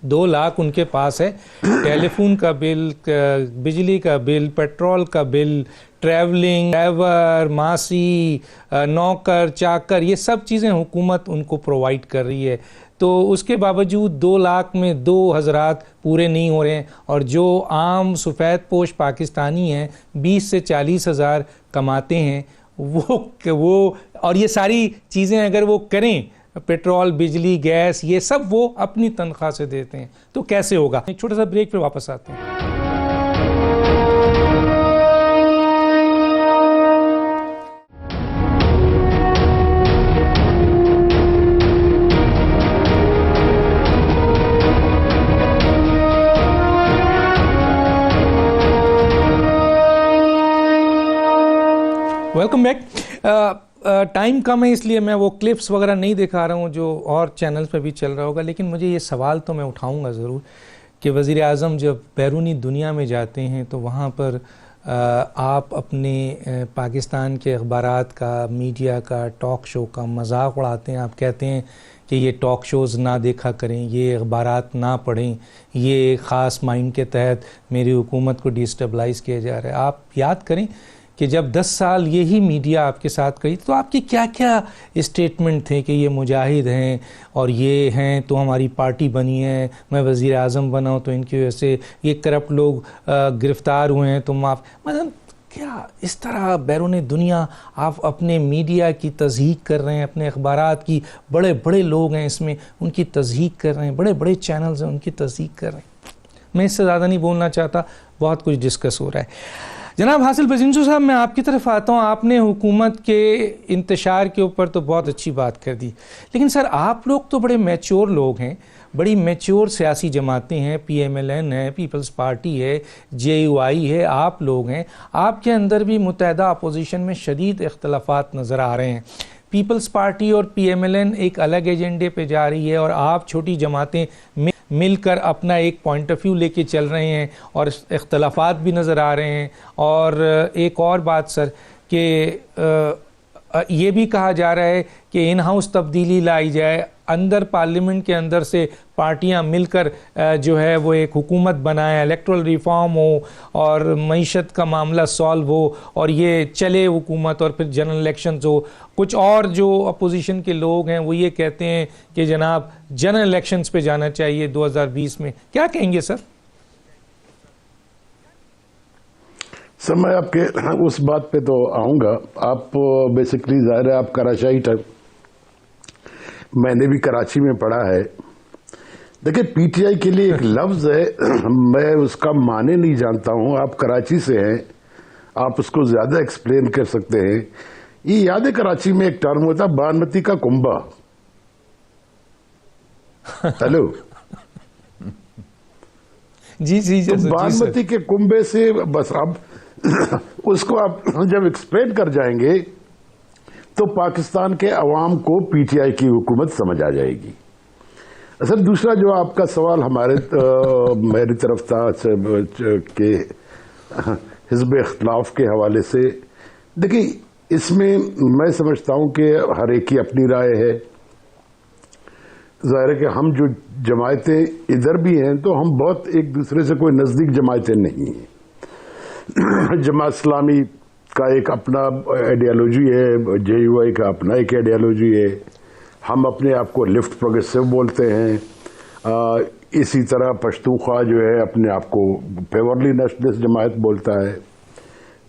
2 لاکھ ان کے پاس ہے. ٹیلی فون کا بل, بجلی کا بل, پیٹرول کا بل, ٹریولنگ, ڈرائیور, ماسی, نوکر, چاکر, یہ سب چیزیں حکومت ان کو پرووائڈ کر رہی ہے. تو اس کے باوجود 2 لاکھ میں 2 حضرات پورے نہیں ہو رہے ہیں, اور جو عام سفید پوش پاکستانی ہیں 20 سے 40 ہزار کماتے ہیں, وہ اور یہ ساری چیزیں اگر وہ کریں, پیٹرول, بجلی, گیس, یہ سب وہ اپنی تنخواہ سے دیتے ہیں, تو کیسے ہوگا؟ ایک چھوٹا سا بریک پہ واپس آتے ہیں. Welcome back. ٹائم کم ہے اس لیے میں وہ کلپس وغیرہ نہیں دکھا رہا ہوں جو اور چینلز پہ بھی چل رہا ہوگا, لیکن مجھے یہ سوال تو میں اٹھاؤں گا ضرور کہ وزیر اعظم جب بیرونی دنیا میں جاتے ہیں تو وہاں پر آپ اپنے پاکستان کے اخبارات کا, میڈیا کا, ٹاک شو کا مذاق اڑاتے ہیں. آپ کہتے ہیں کہ یہ ٹاک شوز نہ دیکھا کریں, یہ اخبارات نہ پڑھیں, یہ خاص مائنڈ کے تحت میری حکومت کو ڈیسٹیبلائز کیا جا رہا ہے. آپ یاد کریں کہ جب 10 سال یہی میڈیا آپ کے ساتھ کری تو آپ کی کیا کیا اسٹیٹمنٹ تھے کہ یہ مجاہد ہیں اور یہ ہیں تو ہماری پارٹی بنی ہے, میں وزیر اعظم بنا ہوں تو ان کی وجہ سے یہ کرپٹ لوگ گرفتار ہوئے ہیں تو معاف. مطلب کیا اس طرح بیرون دنیا آپ اپنے میڈیا کی تضحیق کر رہے ہیں, اپنے اخبارات کی, بڑے بڑے لوگ ہیں اس میں ان کی تضحیق کر رہے ہیں, بڑے بڑے چینلز ہیں ان کی تضحیق کر رہے ہیں. میں اس سے زیادہ نہیں بولنا چاہتا, بہت کچھ ڈسکس ہو رہا ہے. جناب حاصل بزنجو صاحب, میں آپ کی طرف آتا ہوں. آپ نے حکومت کے انتشار کے اوپر تو بہت اچھی بات کر دی, لیکن سر آپ لوگ تو بڑے میچور لوگ ہیں, بڑی میچور سیاسی جماعتیں ہیں, PMLN ہے, پیپلز پارٹی ہے, JUI ہے, آپ لوگ ہیں. آپ کے اندر بھی متحدہ اپوزیشن میں شدید اختلافات نظر آ رہے ہیں. پیپلز پارٹی اور PMLN ایک الگ ایجنڈے پہ جا رہی ہے اور آپ چھوٹی جماعتیں مل کر اپنا ایک پوائنٹ آف ویو لے کے چل رہے ہیں اور اختلافات بھی نظر آ رہے ہیں. اور ایک اور بات سر کہ یہ بھی کہا جا رہا ہے کہ ان ہاؤس تبدیلی لائی جائے, اندر پارلیمنٹ کے اندر سے پارٹیاں مل کر جو ہے وہ ایک حکومت بنائیں, الیکٹرل ریفارم ہو اور معیشت کا معاملہ سالو ہو اور یہ چلے حکومت, اور پھر جنرل الیکشنز ہو. کچھ اور جو اپوزیشن کے لوگ ہیں وہ یہ کہتے ہیں کہ جناب جنرل الیکشنز پہ جانا چاہیے 2020 میں. کیا کہیں گے سر؟ سر میں آپ کے اس بات پہ تو آؤں گا. آپ بیسکلی ظاہر ہے آپ کراچائی ٹائپ, میں نے بھی کراچی میں پڑھا ہے. دیکھیں پی ٹی آئی کے لیے ایک لفظ ہے, میں اس کا معنی نہیں جانتا ہوں. آپ کراچی سے ہیں, آپ اس کو زیادہ ایکسپلین کر سکتے ہیں. یہ یاد ہے کراچی میں ایک ٹرم ہوتا بانمتی کا کنبہ. ہیلو جی جی تو بانمتی کے کنبے سے بس اب اس کو آپ جب ایکسپلین کر جائیں گے تو پاکستان کے عوام کو پی ٹی آئی کی حکومت سمجھ آ جائے گی. اصل دوسرا جو آپ کا سوال میری طرف تھا کہ حزب اختلاف کے حوالے سے, دیکھیں اس میں سمجھتا ہوں کہ ہر ایک کی اپنی رائے ہے. ظاہر ہے کہ ہم جو جماعتیں ادھر بھی ہیں تو ہم بہت ایک دوسرے سے کوئی نزدیک جماعتیں نہیں ہیں. جماعت اسلامی کا ایک اپنا آئیڈیالوجی ہے, جے یو آئی کا اپنا ایک آئیڈیالوجی ہے. ہم اپنے آپ کو لیفٹ پروگریسو بولتے ہیں. اسی طرح پشتونخوا جو ہے اپنے آپ کو فیورلی نیشنلسٹ جماعت بولتا ہے.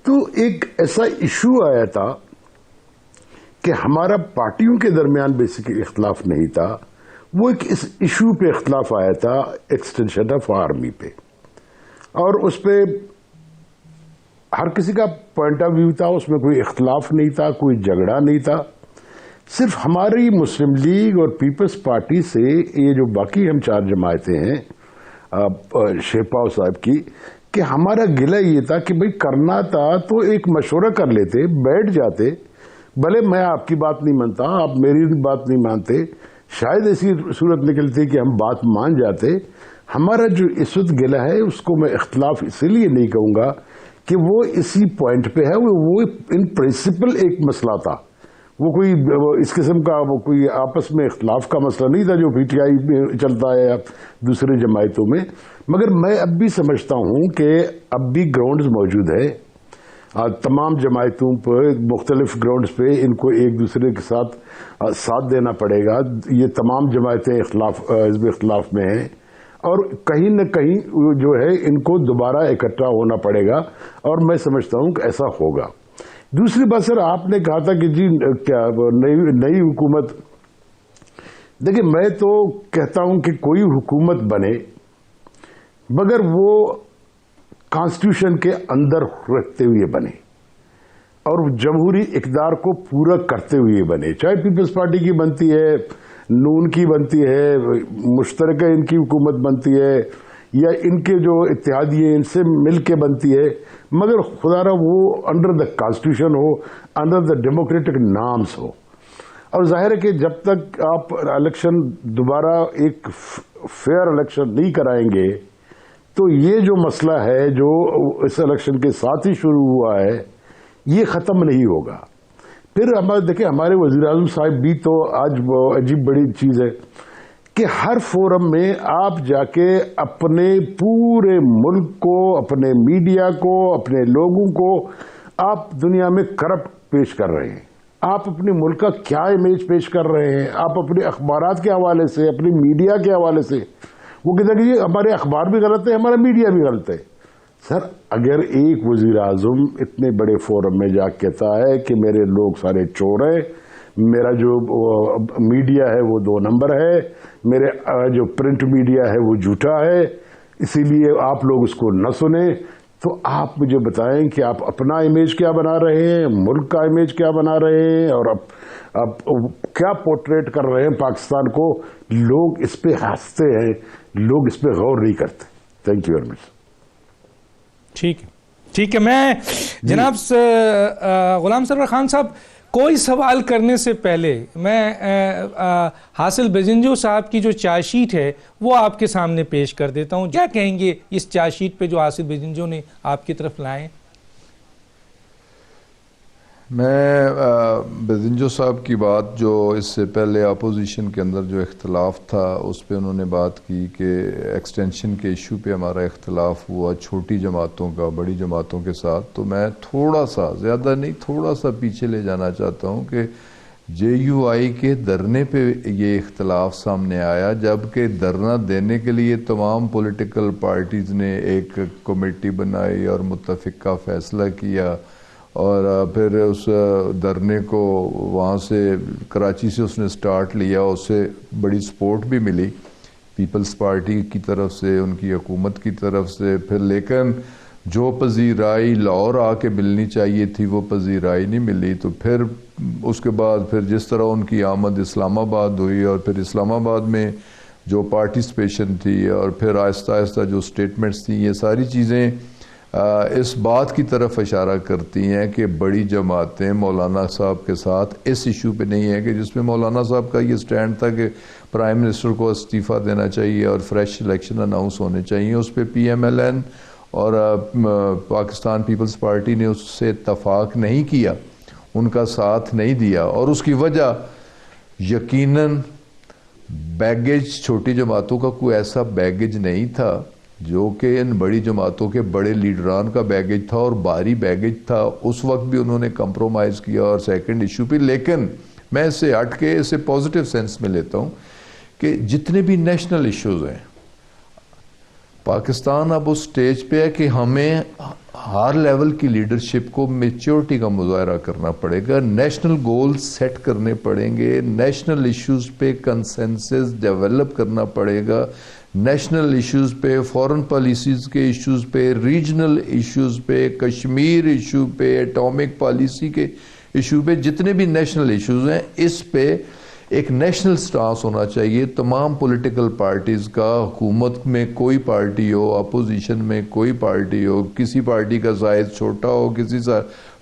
تو ایک ایسا ایشو آیا تھا کہ ہمارا پارٹیوں کے درمیان بیسیکلی اختلاف نہیں تھا, وہ ایک اس ایشو پہ اختلاف آیا تھا ایکسٹینشن آف آرمی پہ, اور اس پہ ہر کسی کا پوائنٹ آف ویو تھا. اس میں کوئی اختلاف نہیں تھا, کوئی جھگڑا نہیں تھا. صرف ہماری مسلم لیگ اور پیپلز پارٹی سے یہ جو باقی ہم 4 جماعتیں ہیں شیپاؤ صاحب کی, کہ ہمارا گلہ یہ تھا کہ بھئی کرنا تھا تو ایک مشورہ کر لیتے, بیٹھ جاتے. بھلے میں آپ کی بات نہیں مانتا, آپ میری بات نہیں مانتے, شاید ایسی صورت نکلتی کہ ہم بات مان جاتے. ہمارا جو اس وقت گلہ ہے اس کو میں اختلاف اسی لیے نہیں کہوں گا کہ وہ اسی پوائنٹ پہ ہے. وہ ان پرنسپل ایک مسئلہ تھا, وہ کوئی اس قسم کا وہ کوئی آپس میں اختلاف کا مسئلہ نہیں تھا جو پی ٹی آئی میں چلتا ہے دوسرے جماعتوں میں. مگر میں اب بھی سمجھتا ہوں کہ اب بھی گراؤنڈز موجود ہے تمام جماعتوں پر, مختلف گراؤنڈز پہ ان کو ایک دوسرے کے ساتھ دینا پڑے گا. یہ تمام جماعتیں حزب اختلاف میں ہیں اور کہیں نہ کہیں جو ہے ان کو دوبارہ اکٹھا ہونا پڑے گا, اور میں سمجھتا ہوں کہ ایسا ہوگا. دوسری بات سر, آپ نے کہا تھا کہ جی کیا نئی حکومت, دیکھیں میں تو کہتا ہوں کہ کوئی حکومت بنے مگر وہ کانسٹیٹیوشن کے اندر رکھتے ہوئے بنے اور جمہوری اقدار کو پورا کرتے ہوئے بنے. چاہے پیپلز پارٹی کی بنتی ہے, نون کی بنتی ہے, مشترکہ ان کی حکومت بنتی ہے, یا ان کے جو اتحادی ہیں ان سے مل کے بنتی ہے, مگر خدا را وہ انڈر دا کانسٹیٹیوشن ہو, انڈر دا ڈیموکریٹک نارمز ہو. اور ظاہر ہے کہ جب تک آپ الیکشن دوبارہ ایک فیئر الیکشن نہیں کرائیں گے تو یہ جو مسئلہ ہے جو اس الیکشن کے ساتھ ہی شروع ہوا ہے یہ ختم نہیں ہوگا. پھر دیکھیں ہمارے وزیر اعظم صاحب بھی تو آج عجیب بڑی چیز ہے کہ ہر فورم میں آپ جا کے اپنے پورے ملک کو, اپنے میڈیا کو, اپنے لوگوں کو آپ دنیا میں کرپٹ پیش کر رہے ہیں. آپ اپنے ملک کا کیا امیج پیش کر رہے ہیں, آپ اپنے اخبارات کے حوالے سے, اپنی میڈیا کے حوالے سے. وہ کہتے ہیں کہ ہمارے اخبار بھی غلط ہے, ہمارا میڈیا بھی غلط ہے. سر اگر ایک وزیر اعظم اتنے بڑے فورم میں جا کہتا ہے کہ میرے لوگ سارے چور ہیں, میرا جو میڈیا ہے وہ 2 نمبر ہے, میرے جو پرنٹ میڈیا ہے وہ جھوٹا ہے, اسی لیے آپ لوگ اس کو نہ سنیں, تو آپ مجھے بتائیں کہ آپ اپنا امیج کیا بنا رہے ہیں, ملک کا امیج کیا بنا رہے ہیں, اور اب کیا پورٹریٹ کر رہے ہیں پاکستان کو. لوگ اس پہ ہنستے ہیں, لوگ اس پہ غور نہیں کرتے. Thank you very much. ٹھیک ہے. میں جناب غلام سرور خان صاحب, کوئی سوال کرنے سے پہلے میں حاصل بزنجو صاحب کی جو چارج شیٹ ہے وہ آپ کے سامنے پیش کر دیتا ہوں. کیا کہیں گے اس چارج شیٹ پہ جو حاصل بزنجو نے آپ کی طرف لائیں؟ میں بزنجو صاحب کی بات جو اس سے پہلے اپوزیشن کے اندر جو اختلاف تھا اس پہ انہوں نے بات کی کہ ایکسٹینشن کے ایشو پہ ہمارا اختلاف ہوا چھوٹی جماعتوں کا بڑی جماعتوں کے ساتھ، تو میں تھوڑا سا، زیادہ نہیں، تھوڑا سا پیچھے لے جانا چاہتا ہوں کہ JUI کے دھرنے پہ یہ اختلاف سامنے آیا، جبکہ دھرنا دینے کے لیے تمام پولیٹیکل پارٹیز نے ایک کمیٹی بنائی اور متفقہ فیصلہ کیا، اور پھر اس دھرنے کو وہاں سے کراچی سے اس نے سٹارٹ لیا، اس سے بڑی سپورٹ بھی ملی پیپلز پارٹی کی طرف سے، ان کی حکومت کی طرف سے، پھر لیکن جو پذیرائی لاہور آ کے ملنی چاہیے تھی وہ پذیرائی نہیں ملی، تو پھر اس کے بعد پھر جس طرح ان کی آمد اسلام آباد ہوئی، اور پھر اسلام آباد میں جو پارٹیسپیشن تھی، اور پھر آہستہ آہستہ جو سٹیٹمنٹس تھیں، یہ ساری چیزیں اس بات کی طرف اشارہ کرتی ہیں کہ بڑی جماعتیں مولانا صاحب کے ساتھ اس ایشو پہ نہیں ہیں، کہ جس میں مولانا صاحب کا یہ سٹینڈ تھا کہ پرائم منسٹر کو استعفیٰ دینا چاہیے اور فریش الیکشن اناؤنس ہونے چاہیے، اس پہ PMLN اور پاکستان پیپلز پارٹی نے اس سے اتفاق نہیں کیا، ان کا ساتھ نہیں دیا، اور اس کی وجہ یقیناً بیگیج، چھوٹی جماعتوں کا کوئی ایسا بیگیج نہیں تھا جو کہ ان بڑی جماعتوں کے بڑے لیڈران کا بیگیج تھا، اور بھاری بیگیج تھا، اس وقت بھی انہوں نے کمپرومائز کیا اور سیکنڈ ایشو پہ. لیکن میں اس سے ہٹ کے اسے پازیٹیو سینس میں لیتا ہوں کہ جتنے بھی نیشنل ایشوز ہیں، پاکستان اب اس سٹیج پہ ہے کہ ہمیں ہر لیول کی لیڈرشپ کو میچورٹی کا مظاہرہ کرنا پڑے گا، نیشنل گولز سیٹ کرنے پڑیں گے، نیشنل ایشوز پہ کنسنسس ڈیولپ کرنا پڑے گا، نیشنل ایشوز پہ، فورن پالیسیز کے ایشوز پہ، ریجنل ایشوز پہ، کشمیر ایشو پہ، ایٹامک پالیسی کے ایشو پہ، جتنے بھی نیشنل ایشوز ہیں اس پہ ایک نیشنل سٹانس ہونا چاہیے تمام پولیٹیکل پارٹیز کا. حکومت میں کوئی پارٹی ہو، اپوزیشن میں کوئی پارٹی ہو، کسی پارٹی کا سائز چھوٹا ہو، کسی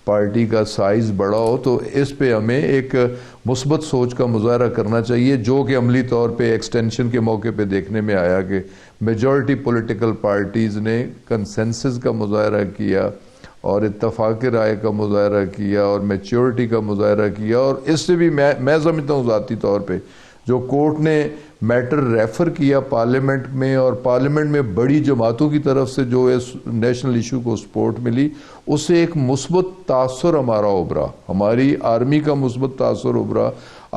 پارٹی کا سائز بڑا ہو، تو اس پہ ہمیں ایک مثبت سوچ کا مظاہرہ کرنا چاہیے، جو کہ عملی طور پہ ایکسٹینشن کے موقع پہ دیکھنے میں آیا کہ میجورٹی پولیٹیکل پارٹیز نے کنسنسس کا مظاہرہ کیا اور اتفاق رائے کا مظاہرہ کیا اور میچورٹی کا مظاہرہ کیا. اور اس سے بھی میں سمجھتا ہوں ذاتی طور پہ جو کورٹ نے میٹر ریفر کیا پارلیمنٹ میں، اور پارلیمنٹ میں بڑی جماعتوں کی طرف سے جو اس نیشنل ایشو کو سپورٹ ملی، اس سے ایک مثبت تاثر ہمارا ابھرا، ہماری آرمی کا مثبت تاثر ابھرا،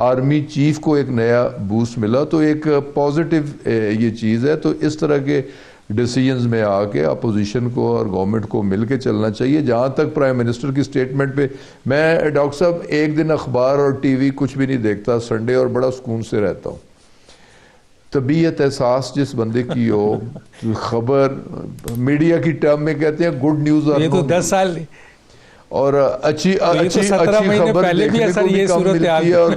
آرمی چیف کو ایک نیا بوسٹ ملا، تو ایک پازیٹیو یہ چیز ہے. تو اس طرح کے ڈیسیجنز میں آ کے اپوزیشن کو اور گورنمنٹ کو مل کے چلنا چاہیے. جہاں تک پرائم منسٹر کی سٹیٹمنٹ پہ، میں ڈاکٹر صاحب ایک دن اخبار اور ٹی وی کچھ بھی نہیں دیکھتا سنڈے، اور بڑا سکون سے رہتا ہوں. طبیعت احساس جس بندے کی ہو، خبر میڈیا کی ٹرم میں کہتے ہیں گڈ نیوز، یہ تو 10 سال اور اچھی خبر دیکھنے کو بھی کم ملتی ہے اور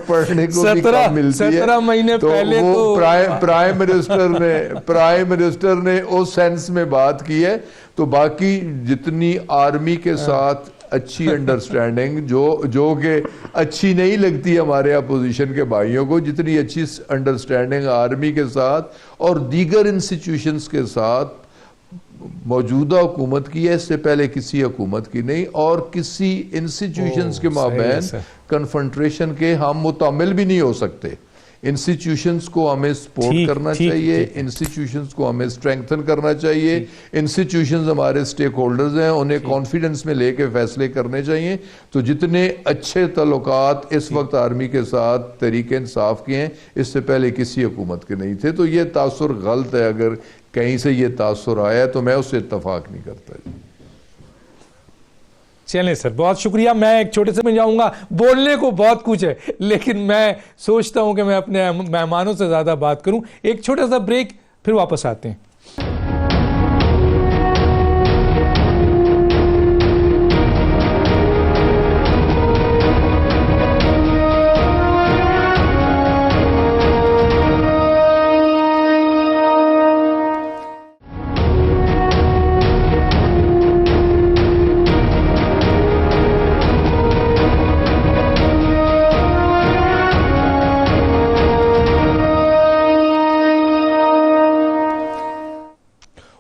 پڑھنے کو بھی کم ملتی ہے. 17 مہینے پہلے تو پرائم منسٹر نے اس سینس میں بات کی ہے. تو باقی جتنی آرمی کے ساتھ اچھی انڈرسٹینڈنگ جو کہ اچھی نہیں لگتی ہمارے اپوزیشن کے بھائیوں کو، جتنی اچھی انڈرسٹینڈنگ آرمی کے ساتھ اور دیگر انسٹیٹیوشنز کے ساتھ موجودہ حکومت کی ہے، اس سے پہلے کسی حکومت کی نہیں. اور کسی انسٹیٹیوشنز کے مابین کنفرنٹریشن کے ہم متعامل بھی نہیں ہو سکتے. انسٹیٹیوشنز کو ہمیں سپورٹ کرنا چاہیے، انسٹیٹیوشنز کو ہمیں اسٹرینگتھن کرنا چاہیے. انسٹیٹیوشنز ہمارے سٹیک ہولڈرز ہیں، انہیں کانفیڈنس میں لے کے فیصلے کرنے چاہیے. تو جتنے اچھے تعلقات اس وقت آرمی کے ساتھ تحریک انصاف کے ہیں، اس سے پہلے کسی حکومت کے نہیں تھے. تو یہ تاثر غلط ہے، اگر کہیں سے یہ تاثر آیا تو میں اس سے اتفاق نہیں کرتا. چلیں سر، بہت شکریہ. میں ایک چھوٹے سے میں جاؤں گا، بولنے کو بہت کچھ ہے لیکن میں سوچتا ہوں کہ میں اپنے مہمانوں سے زیادہ بات کروں. ایک چھوٹا سا بریک، پھر واپس آتے ہیں.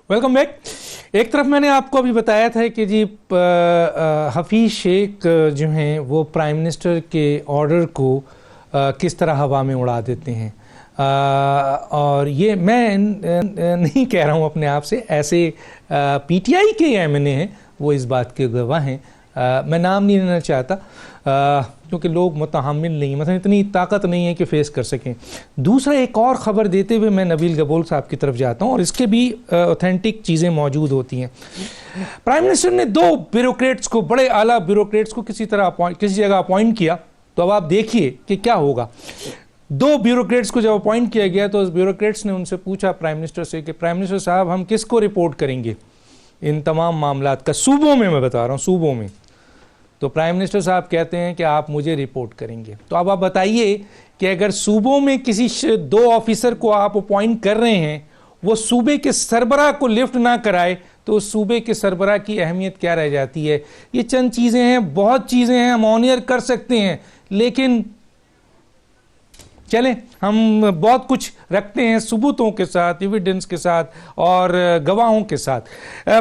Welcome back. ایک طرف میں نے آپ کو ابھی بتایا تھا کہ جی حفیظ شیخ جو ہیں وہ پرائم منسٹر کے آرڈر کو کس طرح ہوا میں اڑا دیتے ہیں، اور یہ میں نہیں کہہ رہا ہوں اپنے آپ سے، ایسے پی ٹی آئی کے ایم این اے ہیں وہ اس بات کے گواہ ہیں، میں نام نہیں لینا چاہتا کیونکہ لوگ متحمل نہیں، مثلا اتنی طاقت نہیں ہے کہ فیس کر سکیں۔ دوسرا ایک اور خبر دیتے ہوئے میں نبیل گبول صاحب کی طرف جاتا ہوں، اور اس کے بھی اوتھینٹک چیزیں موجود ہوتی ہیں۔ پرائم منسٹر نے 2 بیوروکریٹس کو، بڑے اعلیٰ بیوروکریٹس کو کسی جگہ اپوائنٹ کیا، تو اب آپ دیکھیے کہ کیا ہوگا۔ 2 بیوروکریٹس کو جب اپوائنٹ کیا گیا تو اس بیوروکریٹس نے ان سے پوچھا پرائم منسٹر سے کہ پرائم منسٹر صاحب ہم کس کو رپورٹ کریں گے ان تمام معاملات کا، صوبوں میں بتا رہا ہوں، صوبوں میں۔ تو پرائم منسٹر صاحب کہتے ہیں کہ آپ مجھے رپورٹ کریں گے۔ تو اب آپ بتائیے کہ اگر صوبوں میں کسی 2 آفیسر کو آپ اپوائنٹ کر رہے ہیں، وہ صوبے کے سربراہ کو لفٹ نہ کرائے تو اس صوبے کے سربراہ کی اہمیت کیا رہ جاتی ہے؟ یہ چند چیزیں ہیں، بہت چیزیں ہیں، ہم آنر کر سکتے ہیں، لیکن چلیں ہم بہت کچھ رکھتے ہیں ثبوتوں کے ساتھ، ایویڈنس کے ساتھ اور گواہوں کے ساتھ۔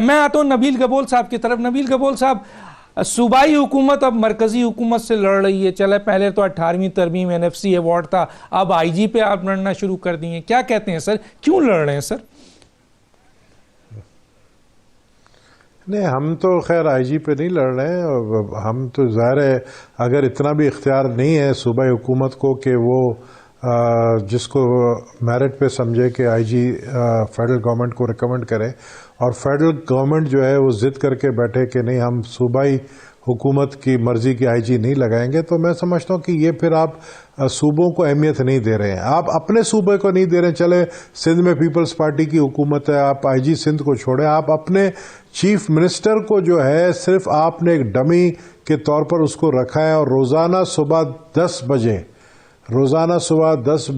میں آتا ہوں نبیل گبول صاحب کی طرف۔ نبیل گبول صاحب، صوبائی حکومت اب مرکزی حکومت سے لڑ رہی ہے، چلے پہلے تو 18ویں ترمیم NFC ایوارڈ تھا، اب IG پہ آپ لڑنا شروع کر دیے، کیا کہتے ہیں سر، کیوں لڑ رہے ہیں سر؟ نہیں، ہم تو خیر IG پہ نہیں لڑ رہے ہیں، ہم تو ظاہر ہے اگر اتنا بھی اختیار نہیں ہے صوبائی حکومت کو کہ وہ جس کو میرٹ پہ سمجھے کہ IG فیڈرل گورنمنٹ کو ریکمنڈ کرے، اور فیڈرل گورنمنٹ جو ہے وہ ضد کر کے بیٹھے کہ نہیں ہم صوبائی حکومت کی مرضی کی IG نہیں لگائیں گے، تو میں سمجھتا ہوں کہ یہ پھر آپ صوبوں کو اہمیت نہیں دے رہے ہیں، آپ اپنے صوبے کو نہیں دے رہے ہیں۔ چلے سندھ میں پیپلز پارٹی کی حکومت ہے، آپ IG سندھ کو چھوڑیں، آپ اپنے چیف منسٹر کو جو ہے صرف آپ نے ایک ڈمی کے طور پر اس کو رکھا ہے، اور روزانہ صبح 10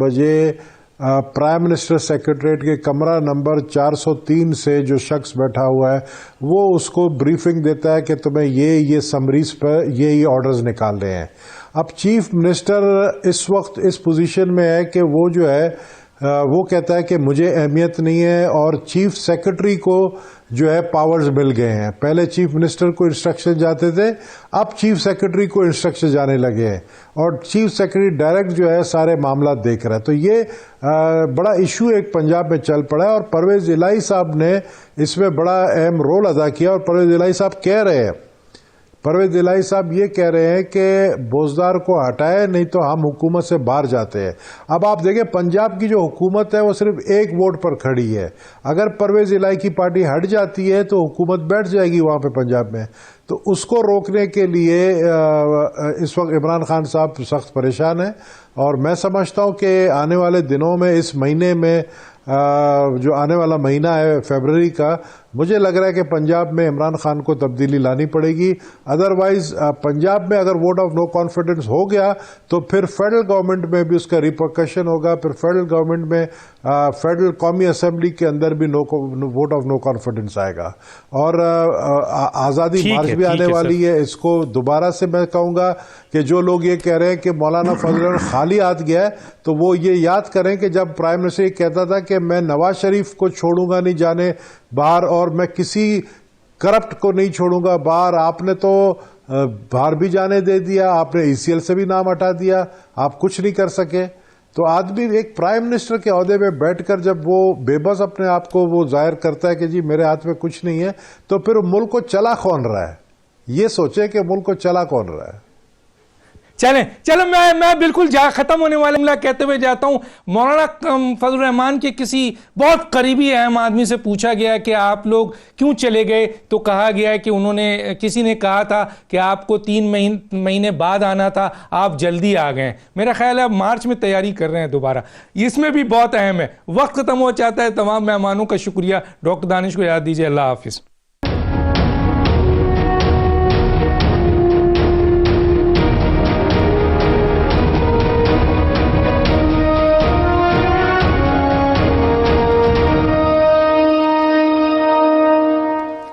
بجے پرائم منسٹر سیکریٹریٹ کے کمرہ نمبر 403 سے جو شخص بیٹھا ہوا ہے وہ اس کو بریفنگ دیتا ہے کہ تمہیں یہ سمریز پر یہ آرڈرز نکالنے ہیں۔ اب چیف منسٹر اس وقت اس پوزیشن میں ہے کہ وہ جو ہے وہ کہتا ہے کہ مجھے اہمیت نہیں ہے، اور چیف سیکرٹری کو جو ہے پاورز مل گئے ہیں۔ پہلے چیف منسٹر کو انسٹرکشن جاتے تھے، اب چیف سیکرٹری کو انسٹرکشن جانے لگے ہیں، اور چیف سیکرٹری ڈائریکٹ جو ہے سارے معاملات دیکھ رہا ہے۔ تو یہ بڑا ایشو ایک پنجاب میں چل پڑا ہے، اور پرویز الہی صاحب نے اس میں بڑا اہم رول ادا کیا، اور پرویز الہی صاحب کہہ رہے ہیں، پرویز الہی صاحب یہ کہہ رہے ہیں کہ بوزدار کو ہٹائے نہیں تو ہم حکومت سے باہر جاتے ہیں۔ اب آپ دیکھیں پنجاب کی جو حکومت ہے وہ صرف ایک ووٹ پر کھڑی ہے، اگر پرویز الہی کی پارٹی ہٹ جاتی ہے تو حکومت بیٹھ جائے گی وہاں پہ پنجاب میں۔ تو اس کو روکنے کے لیے اس وقت عمران خان صاحب سخت پریشان ہیں، اور میں سمجھتا ہوں کہ آنے والے دنوں میں اس مہینے میں جو آنے والا مہینہ ہے فیبروری کا، مجھے لگ رہا ہے کہ پنجاب میں عمران خان کو تبدیلی لانی پڑے گی، ادروائز پنجاب میں اگر ووٹ آف نو کانفیڈنس ہو گیا تو پھر فیڈرل گورنمنٹ میں بھی اس کا ریپرکشن ہوگا، پھر فیڈرل گورنمنٹ میں فیڈرل قومی اسمبلی کے اندر بھی ووٹ آف نو کانفیڈنس آئے گا، اور آزادی مارچ بھی آنے والی ہے۔ اس کو دوبارہ سے میں کہوں گا کہ جو لوگ یہ کہہ رہے ہیں کہ مولانا فضل الرحمان خالی ہاتھ گیا ہے، تو وہ یہ یاد کریں کہ جب پرائم منسٹر یہ کہتا تھا کہ میں نواز شریف کو چھوڑوں گا نہیں جانے باہر، اور میں کسی کرپٹ کو نہیں چھوڑوں گا باہر، آپ نے تو باہر بھی جانے دے دیا، آپ نے ECL سے بھی نام ہٹا دیا، آپ کچھ نہیں کر سکے۔ تو آدمی ایک پرائم منسٹر کے عہدے میں بیٹھ کر جب وہ بے بس اپنے آپ کو وہ ظاہر کرتا ہے کہ جی میرے ہاتھ میں کچھ نہیں ہے، تو پھر ملک کو چلا کون رہا ہے؟ یہ سوچے کہ ملک کو چلا کون رہا ہے۔ چلو میں بالکل ختم ہونے والے معاملہ کہتے ہوئے جاتا ہوں۔ مولانا فضل الرحمان کے کسی بہت قریبی اہم آدمی سے پوچھا گیا کہ آپ لوگ کیوں چلے گئے، تو کہا گیا کہ کسی نے کہا تھا کہ آپ کو 3 مہینے بعد آنا تھا، آپ جلدی آ گئے۔ میرا خیال ہے اب مارچ میں تیاری کر رہے ہیں دوبارہ، اس میں بھی بہت اہم ہے۔ وقت ختم ہو چاہتا ہے، تمام مہمانوں کا شکریہ، ڈاکٹر دانش کو یاد دیجیے، اللہ حافظ۔